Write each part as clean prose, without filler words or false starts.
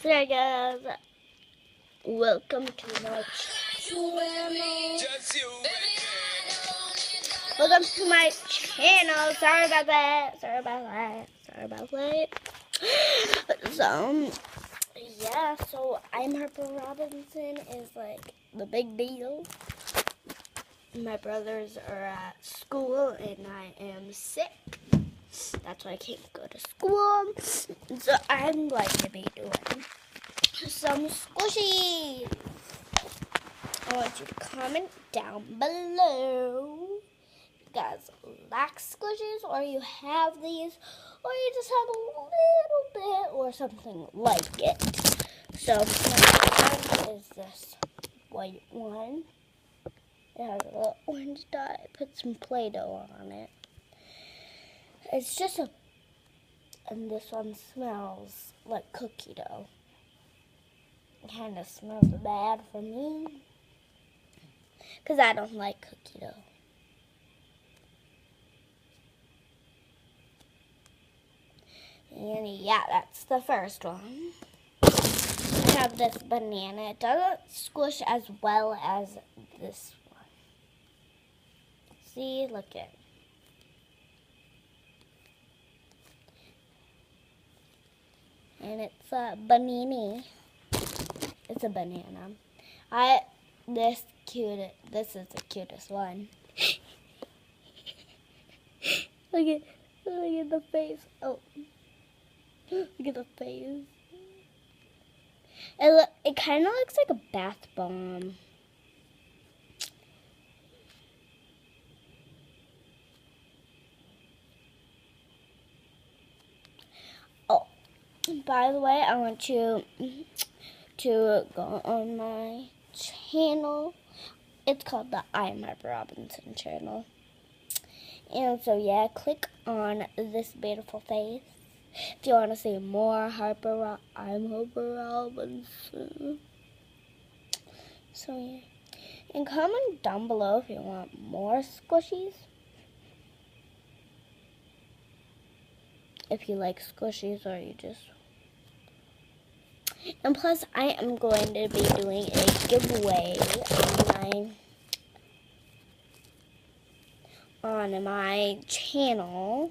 So yeah, guys, welcome to my channel. Welcome to my channel. Sorry about that. So yeah, so I'm Harper Robinson is like the big deal. My brothers are at school and I am sick. That's why I can't go to school. So I'm going to be doing some squishies. I want you to comment down below. You guys like squishies, or you have these, or you just have a little bit, or something like it. So my one is this white one. It has a little orange dot. I put some Play-Doh on it. It's just a, and this one smells like cookie dough. It kind of smells bad for me, because I don't like cookie dough. And yeah, that's the first one. We have this banana. It doesn't squish as well as this one. See, look at it. And it's a banana. It's a banana. This is the cutest one. Look at the face. Oh. Look at the face. It kind of looks like a bath bomb. Oh, by the way, I want you to go on my channel. It's called the I'm Harper Robinson channel. And so yeah, click on this beautiful face if you want to see more I'm Harper Robinson. So yeah, and comment down below if you want more squishies. If you like squishies, or you just. And plus, I am going to be doing a giveaway on my channel.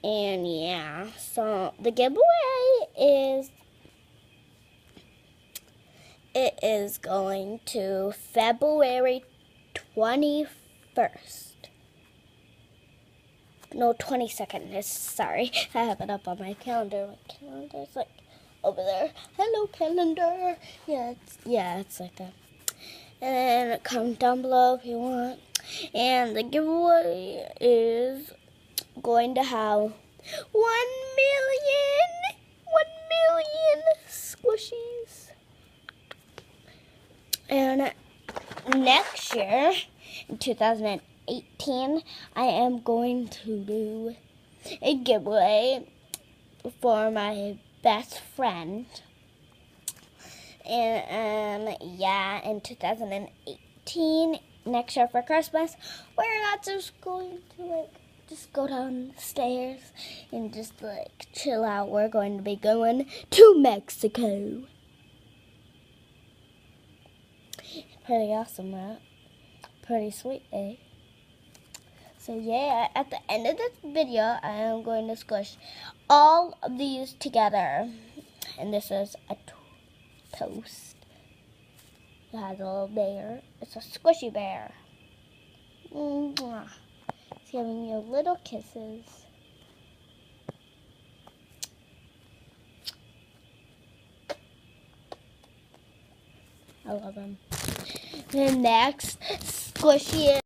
And yeah, so the giveaway is going to February 21st. No, 22nd. Sorry, I have it up on my calendar. My calendar's like over there. Hello, calendar. Yeah, it's like that. And comment down below if you want. And the giveaway is going to have 1 million squishies. And next year, in 2018, I am going to do a giveaway for my best friend. And yeah, in 2018, next year for Christmas, we're not just going to just go downstairs and just chill out. We're going to be going to Mexico. Pretty awesome, right? Pretty sweet, eh? So yeah, at the end of this video, I am going to squish all of these together. And this is a toast. It has a little bear. It's a squishy bear. Mwah. It's giving you little kisses. I love them. The next squishy